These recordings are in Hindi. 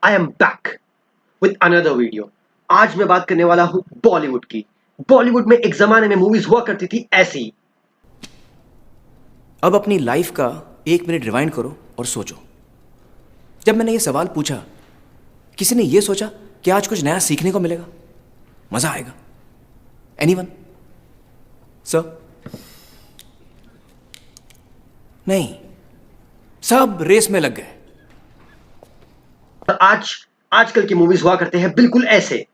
I am back with another video. आज मैं बात करने वाला हूं बॉलीवुड की। बॉलीवुड में एक जमाने में मूवीज हुआ करती थी ऐसी। अब अपनी लाइफ का 1 मिनट रिवाइंड करो और सोचो। जब मैंने ये सवाल पूछा, किसी ने ये सोचा कि आज कुछ नया सीखने को मिलेगा, मजा आएगा? एनीवन? सर? नहीं, सब रेस में लग गए। और आजकल की मूवीज हुआ करते हैं बिल्कुल ऐसे।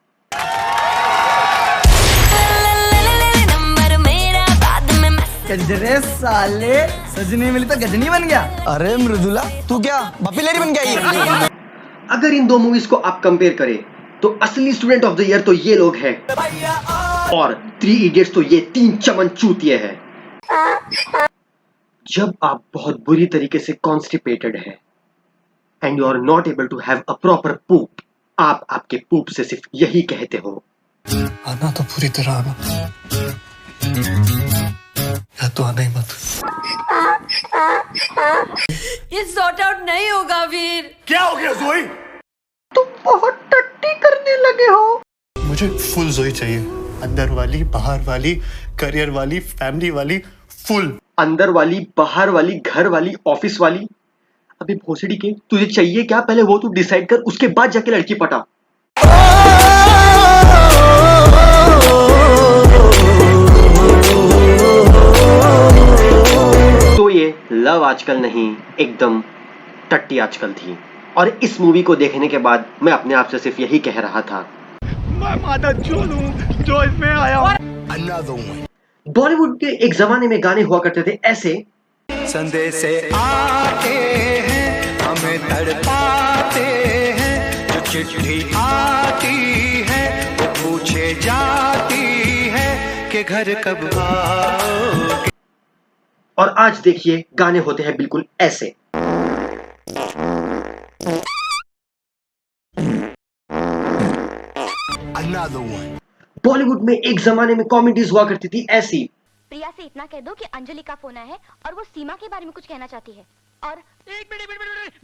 गजरे साले, सजनी मिली तो गजनी बन गया। अरे मृदुला, तू क्या बपिलेरी बन गया? अगर इन दो मूवीज को आप कंपेयर करें तो असली स्टूडेंट ऑफ द ईयर तो ये लोग हैं और 3 इडियट्स तो ये 3 चमन चूतिए हैं। जब आप बहुत बुरी तरीके से कॉन्स्टिपेटेड है and you are not able to have a proper poop, आप आपके पूप से सिर्फ यही कहते हो, आना तो पूरी तरह आना, या तो आना ही मत। ये सॉर्ट आउट नहीं होगा वीर। क्या हो गया जोई? तुम बहुत टट्टी करने लगे हो। मुझे फुल जोई चाहिए, अंदर वाली, बाहर वाली, करियर वाली, फैमिली वाली, फुल। अंदर वाली, बाहर वाली, घर वाली, ऑफिस वाली। अबे भोसड़ी के, तुझे चाहिए क्या? पहले वो तू डिसाइड कर, उसके बाद जाके लड़की पटा। तो ये लव आजकल नहीं, एकदम टट्टी आजकल थी। और इस मूवी को देखने के बाद मैं अपने आप से सिर्फ यही कह रहा था, मैं माता चोद हूं जो इसमें आया। बॉलीवुड के एक जमाने में गाने हुआ करते थे ऐसे। संदेश से आते हैं, हमें तड़पाते हैं, जो चिट्ठी आती है वो पूछे जाती है कि घर कब आओगे। और आज देखिए गाने होते हैं बिल्कुल ऐसे। बॉलीवुड में एक जमाने में कॉमेडीज हुआ करती थी ऐसी। प्रिया से इतना कह दो कि अंजलि का फोन आया है और वो सीमा के बारे में कुछ कहना चाहती है। और एक मिनट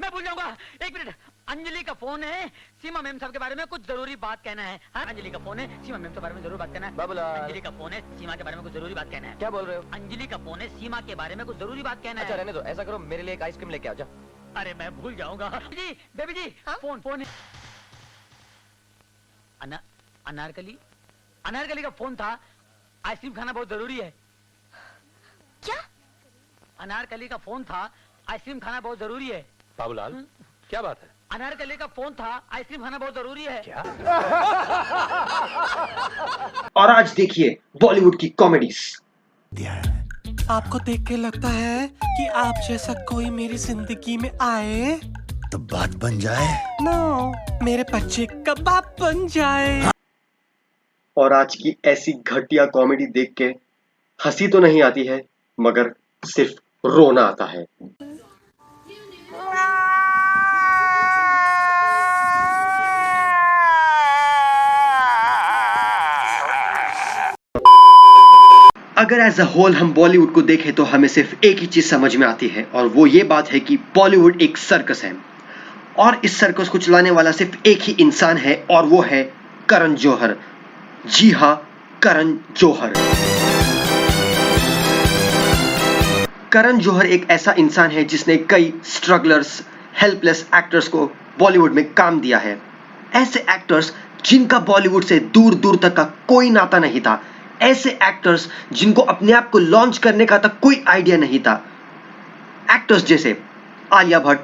मैं भूल जाऊंगा। एक मिनट, अंजलि का फोन है, सीमा मैम साहब के बारे में कुछ जरूरी बात कहना है। हाँ? अंजलि का फोन है, सीमा मैम के बारे में जरूर बात कहना है। बाबूलाल, अंजलि का फोन है, सीमा के बारे में कुछ जरूरी बात कहना है। क्या बोल रहे हो? अंजलि का फोन है, सीमा के बारे में कुछ जरूरी बात कहना है। अच्छा रहने दो, ऐसा करो मेरे लिए एक आइसक्रीम लेके आओ। जा। अरे मैं भूल जाऊंगा। जी बेबी जी, फोन है। अनारकली का फोन था, आइसक्रीम खाना बहुत जरूरी है। क्या? अनारकली का फोन था, आइसक्रीम खाना बहुत जरूरी है। बाबूलाल, क्या बात है? अनारकली का फोन था, आइसक्रीम खाना बहुत जरूरी है। क्या? और आज देखिए बॉलीवुड की कॉमेडीज। आपको देख के लगता है कि आप जैसा कोई मेरी जिंदगी में आए तो बात बन जाए। नो, मेरे बच्चे कबाब बन जाए। और आज की ऐसी घटिया कॉमेडी देख के हंसी तो नहीं आती है, मगर सिर्फ रोना आता है। अगर एज अ होल हम बॉलीवुड को देखें तो हमें सिर्फ एक ही चीज समझ में आती है, और वो ये बात है कि बॉलीवुड एक सर्कस है और इस सर्कस को चलाने वाला सिर्फ एक ही इंसान है और वो है करण जौहर। जी हाँ, करण जौहर। करण जौहर एक ऐसा इंसान है जिसने कई स्ट्रगलर्स, हेल्पलेस एक्टर्स को बॉलीवुड में काम दिया है। ऐसे एक्टर्स जिनका बॉलीवुड से दूर दूर तक का कोई नाता नहीं था, ऐसे एक्टर्स जिनको अपने आप को लॉन्च करने का तक कोई आइडिया नहीं था। एक्टर्स जैसे आलिया भट्ट,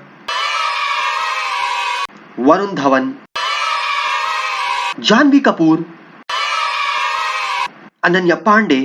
वरुण धवन, जानवी कपूर, अनन्या पांडे,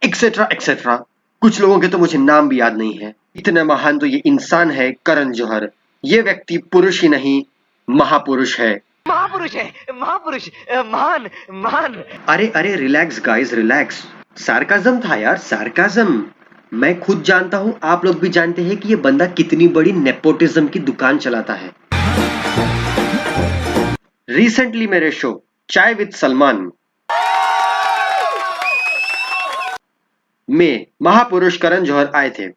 एक्सेट्रा एक्सेट्रा। कुछ लोगों के तो मुझे नाम भी याद नहीं है। इतने महान तो ये इंसान है करण जौहर। ये व्यक्ति पुरुष ही नहीं, महापुरुष है। महापुरुष है, महापुरुष, महान महान। अरे अरे रिलैक्स गाइस, रिलैक्स। सार्काज्म था यार, सार्काज्म। मैं खुद जानता हूं, आप लोग भी जानते हैं कि ये बंदा कितनी बड़ी नेपोटिज्म की दुकान चलाता है। रिसेंटली मेरे शो चाय विद सलमान में महापुरुष करण जौहर आए थे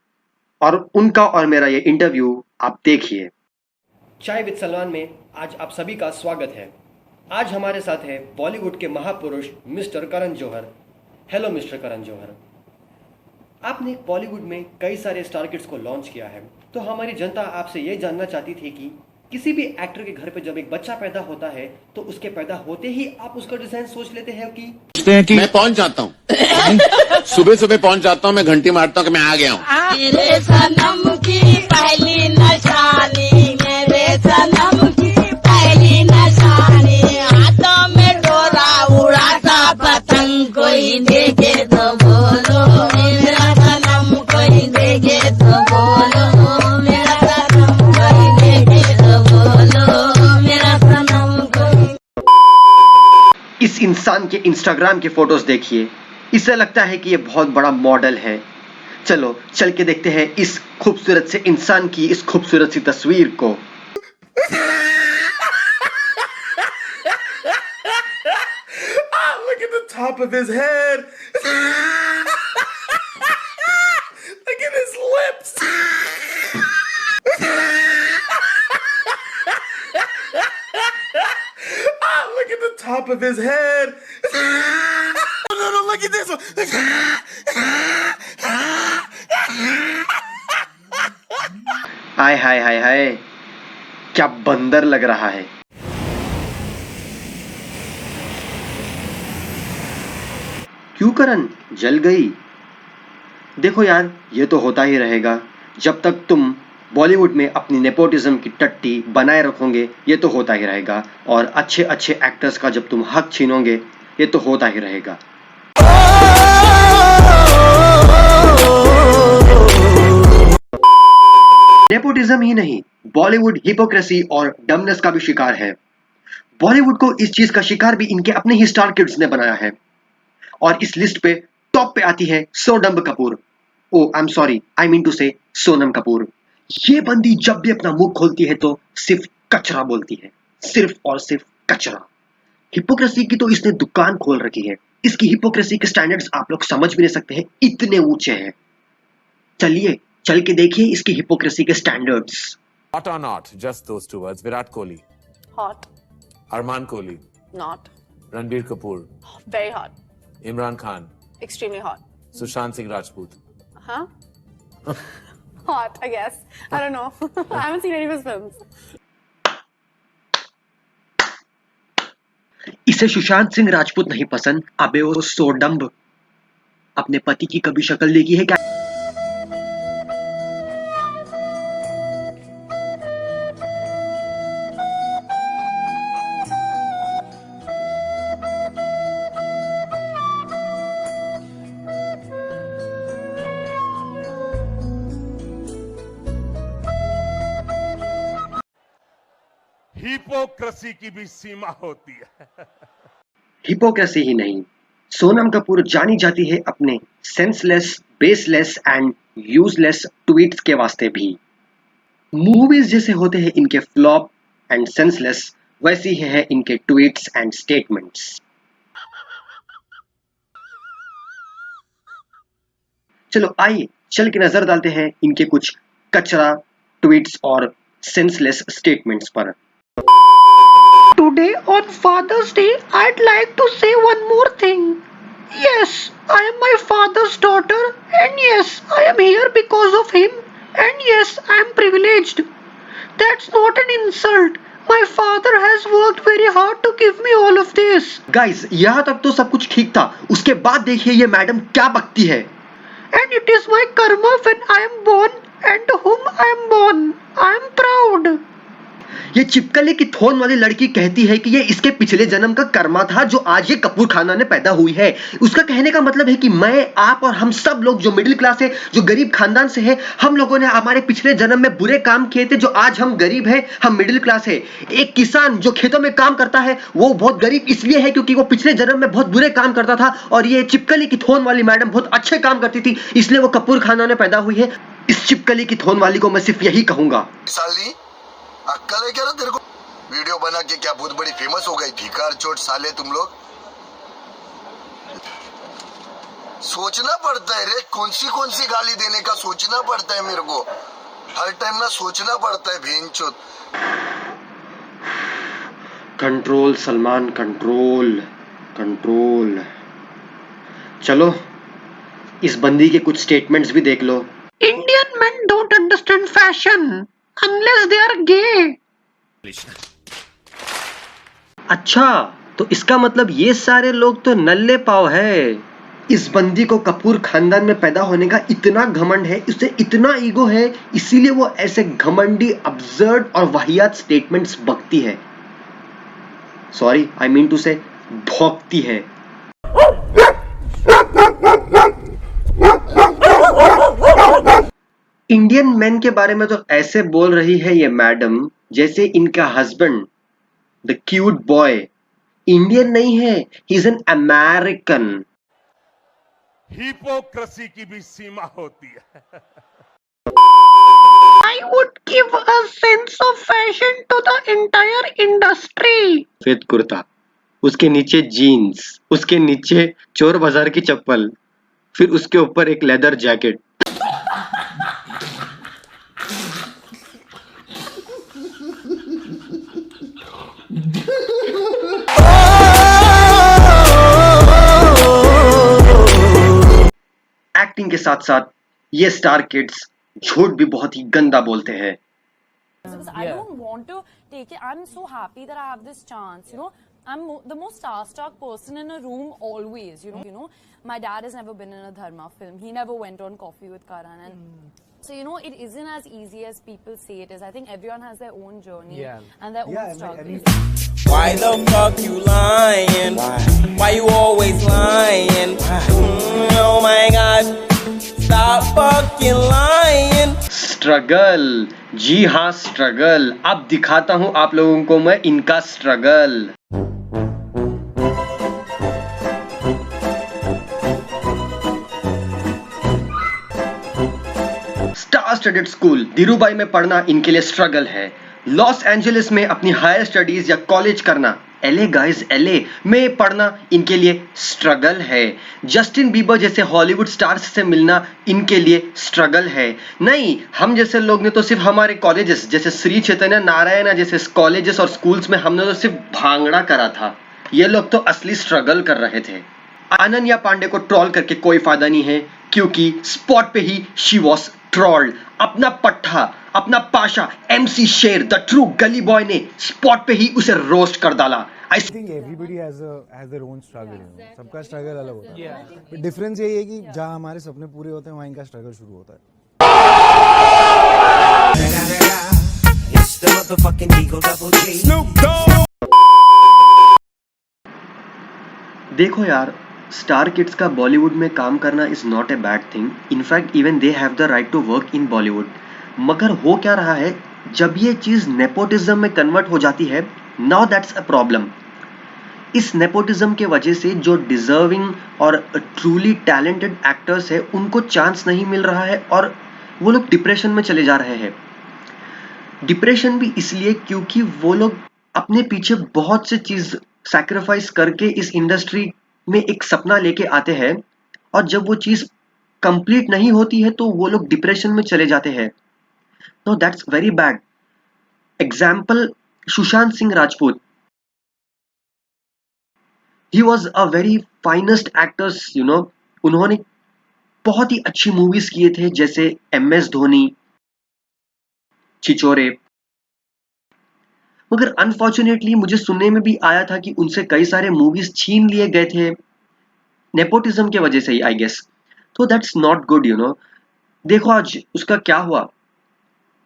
और उनका और मेरा ये इंटरव्यू आप देखिए। चाय विद सलमान में आज आप सभी का स्वागत है। आज हमारे साथ है बॉलीवुड के महापुरुष mister Karan Johar. Hello mister Karan Johar. आपने बॉलीवुड में कई सारे स्टार किड्स को लॉन्च किया है, तो हमारी जनता आपसे ये जानना चाहती थी कि किसी भी एक्टर के घर पे जब एक बच्चा पैदा होता है तो उसके पैदा होते ही आप उसका डिजाइन सोच लेते हैं कि मैं पहुंच जाता हूँ सुबह सुबह पहुंच जाता हूँ, मैं घंटी मारता हूँ कि मैं आ गया हूँ। मेरे सनम की पहली निशानी, मेरे सनम की पहली निशानी, हाथों में डोरा उड़ाता पतंग, कोई देखे तो बोलो मेरा सनम, कोई देखे तो बोलो मेरा सनम, कोई देखे तो बोलो मेरा सनम, कोई। इस इंसान के इंस्टाग्राम के फोटोज देखिए, इससे लगता है कि ये बहुत बड़ा मॉडल है। चलो चल के देखते हैं इस खूबसूरत से इंसान की इस खूबसूरत सी तस्वीर को। Look at the top of his head. Look at his lips. Look at the top of his head. No, look at this one. हाय हाय हाय हाय, क्या बंदर लग रहा है। क्यों करण, जल गई? देखो यार, ये तो होता ही रहेगा। जब तक तुम बॉलीवुड में अपनी नेपोटिज्म की टट्टी बनाए रखोगे, ये तो होता ही रहेगा। और अच्छे अच्छे एक्टर्स का जब तुम हक छीनोगे, ये तो होता ही रहेगा। नेपोटिज्म ही नहीं, बॉलीवुड हिपोक्रेसी और डमनेस का भी शिकार है। बॉलीवुड को इस चीज का शिकार भी इनके अपने ही स्टार किड्स ने बनाया है। और इस लिस्ट पे टॉप पे आती है Sonam Kapoor. Oh I am sorry, I mean to say Sonam Kapoor. ये बंदी जब भी अपना मुंह खोलती है तो सिर्फ कचरा बोलती है, सिर्फ और सिर्फ कचरा। हिपोक्रेसी की तो इसने दुकान खोल रखी है। इसकी हिपोक्रेसी के स्टैंडर्ड्स आप लोग समझ भी नहीं सकते हैं, इतने ऊंचे हैं। चलिए चल के देखिए इसकी हिपोक्रेसी के standards. Hot or not? Just those two words. Virat Kohli, Hot, Arman Kohli, not, Ranbir Kapoor, very hot, Imran Khan, extremely hot. Sushant Singh Rajput. Huh? Hot, I guess. I don't know. I haven't seen any of his films. इसे सुशांत सिंह राजपूत नहीं पसंद? अबे वो सोडम्ब, अपने पति की कभी शक्ल देखी है क्या? हिपोक्रेसी की भी सीमा होती है। हिपोक्रेसी ही नहीं, सोनम कपूर जानी जाती है अपने senseless, baseless and useless tweets के वास्ते भी। मूवीज जैसे होते हैं इनके फ्लॉप एंड सेंसलेस, वैसी ही है इनके ट्वीट्स एंड स्टेटमेंट्स। चलो आइए चल के नजर डालते हैं इनके कुछ कचरा ट्वीट्स और सेंसलेस स्टेटमेंट्स पर। Today on Father's Day, I'd like to say one more thing. Yes, I am my father's daughter, and yes, I am here because of him, and yes, I am privileged. That's not an insult. My father has worked very hard to give me all of this. Guys, यहाँ तक तो सब कुछ ठीक था, उसके बाद देखिए ये मैडम क्या बकती है। And it is my karma when I am born and to whom I am born. I am proud. ये चिपकली की थोन वाली लड़की कहती है कि ये इसके पिछले जन्म का कर्मा था जो आज ये कपूर खानदान में पैदा हुई है। उसका कहने का मतलब है कि मैं, आप और हम सब लोग जो मिडिल क्लास है, जो गरीब खानदान से है, हम लोगों ने हमारे पिछले जन्म में बुरे काम किए थे जो आज हम गरीब है, हम मिडिल क्लास है। एक किसान जो खेतों में काम करता है वो बहुत गरीब इसलिए है क्योंकि वो पिछले जन्म में बहुत बुरे काम करता था, और ये चिपकली की थोन वाली मैडम बहुत अच्छे काम करती थी इसलिए वो कपूर खानदान में पैदा हुई है। इस चिपकली की थोन वाली को मैं सिर्फ यही कहूंगा, साली अक्कल है क्या ना तेरे को? वीडियो बना के क्या बहुत बड़ी फेमस हो गई थी? कार चोट साले तुम लोग। सोचना पड़ता है रे, कौन सी गाली देने का सोचना पड़ता है मेरे को। हर टाइम ना सोचना पड़ता है भेंचोद। Control Salman, control control. चलो इस बंदी के कुछ स्टेटमेंट्स भी देख लो। Indian men don't understand fashion unless they are gay. अच्छा, तो इसका मतलब ये सारे लोग तो नल्ले पाव है। इस बंदी को कपूर खानदान में पैदा होने का इतना घमंड है, उसे इतना ईगो है, इसीलिए वो ऐसे घमंडी, अब्सर्ड और वाहियात स्टेटमेंट्स बकती है। सॉरी, आई मीन टू से भौंकती है। इंडियन मेन के बारे में तो ऐसे बोल रही है ये मैडम जैसे इनका husband the cute boy Indian नहीं है, he is an American. Hypocrisy की भी सीमा होती है। I would give a sense of fashion to the entire industry. सफेद कुर्ता, उसके नीचे जीन्स, उसके नीचे चोर बाजार की चप्पल, फिर उसके ऊपर एक लेदर जैकेट। एक्टिंग के साथ साथ ये स्टार किड्स झूठ भी बहुत ही गंदा बोलते हैं। I don't want to take it. I'm so happy that I have this chance. You know, I'm the most starstruck person in a room always. You know, my dad has never been in a Dharma film. He never went on Coffee with Karan, and so you know, it isn't as easy as people say it is. I think everyone has their own journey and their own struggle. Why the fuck you lying? Why you always lying? Oh my God, stop fucking lying. Struggle, जी हाँ स्ट्रगल। अब दिखाता हूं आप लोगों को मैं इनका struggle. Star studied school Dhirubhai में पढ़ना इनके लिए स्ट्रगल है। लॉस एंजलिस में अपनी हायर स्टडीज या कॉलेज करना, एलए गाइस, एलए में पढ़ना इनके लिए स्ट्रगल है। जस्टिन बीबर जैसे हॉलीवुड स्टार्स से मिलना इनके लिए स्ट्रगल है। नहीं, हम जैसे लोग ने तो सिर्फ हमारे कॉलेजेस जैसे श्री चैतन्य नारायण जैसे कॉलेजेस और स्कूल्स में हमने तो सिर्फ भांगड़ा करा था। ये लोग तो असली स्ट्रगल कर रहे थे। अनन्या पांडे को ट्रोल करके कोई फायदा नहीं है, क्योंकि स्पॉट पे ही शी वॉज ट्रोल्ड। अपना पट्टा, अपना पाशा एमसी शेर द ट्रू गली बॉय ने स्पॉट पे ही उसे रोस्ट कर डाला। I think everybody has their own struggle, you know. सबका स्ट्रगल अलग होता है। But difference यही है कि जहाँ हमारे सपने पूरे होते हैं वहाँ इनका स्ट्रगल शुरू होता है। देखो यार, स्टार किड्स का बॉलीवुड में काम करना is not a bad thing. In fact even they have the right to work in Bollywood. मगर हो क्या रहा है, जब ये चीज नेपोटिज्म में कन्वर्ट हो जाती है, नाउ दैट्स अ प्रॉब्लम। इस नेपोटिज्म के वजह से जो डिजर्विंग और ट्रूली टैलेंटेड एक्टर्स है उनको चांस नहीं मिल रहा है और वो लोग डिप्रेशन में चले जा रहे हैं। डिप्रेशन भी इसलिए क्योंकि वो लोग अपने पीछे बहुत से चीज सैक्रिफाइस करके इस इंडस्ट्री में एक सपना लेके आते हैं, और जब वो चीज कंप्लीट नहीं होती है तो वो लोग डिप्रेशन में चले जाते हैं। No, that's very bad. Example, Sushant Singh Rajput, he was a very finest actors, you know. उन्होंने बहुत ही अच्छी मूवीज किए थे जैसे MS धोनी, छिछोरे। मगर अनफॉर्चुनेटली मुझे सुनने में भी आया था कि उनसे कई सारे मूवीज छीन लिए गए थे नेपोटिज्म के वजह से ही, आई गेस। तो that's not good, you know. देखो आज उसका क्या हुआ,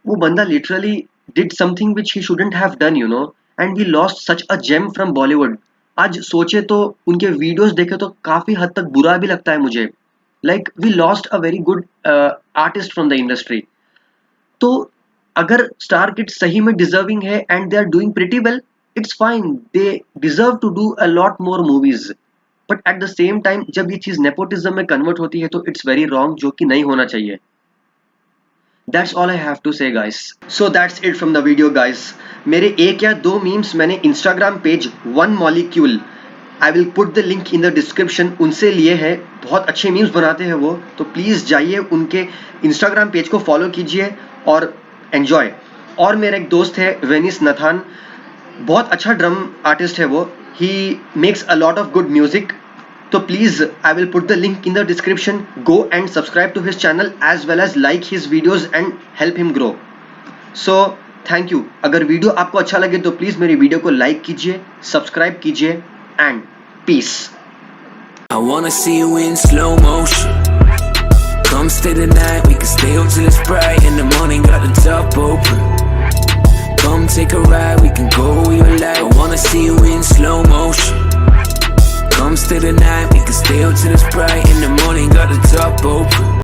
वो बंदा literally did something which he shouldn't have done, you know, and we lost such a gem from Bollywood. आज सोचे तो उनके वीडियोस देखे तो काफी हद तक बुरा भी लगता है मुझे। Like we lost a very good artist from the industry. तो अगर स्टार किड्स सही में डिजर्विंग है and they are doing pretty well, it's fine, they deserve to do a lot more movies. But at the same time जब ये चीज नेपोटिज्म में कन्वर्ट होती है तो इट्स वेरी रॉन्ग, जो कि नहीं होना चाहिए। That's all I have to say, guys. So that's it from the video, guys. मेरे एक या दो मीम्स मैंने Instagram page one molecule, I will put the link in the description, उनसे लिए हैं। बहुत अच्छे मीम्स बनाते हैं वो, तो प्लीज़ जाइए उनके इंस्टाग्राम पेज को फॉलो कीजिए और एंजॉय। और मेरा एक दोस्त है वेनिस नथान, बहुत अच्छा ड्रम आर्टिस्ट है वो. He makes a lot of good music. तो please I will put the link in the description. Go and subscribe to his channel as well as like his videos and help him grow. So thank you. अगर वीडियो आपको अच्छा लगे तो प्लीज मेरी वीडियो को लाइक कीजिए, सब्सक्राइब कीजिए and peace. I wanna see you in slow motion. Come stay the night, we can stay up till it's bright. In the morning, got the top open. Come take a ride, we can go where you like. I wanna see you in slow motion. Come stay the night, we can stay up till it's bright. In the morning, got the top open.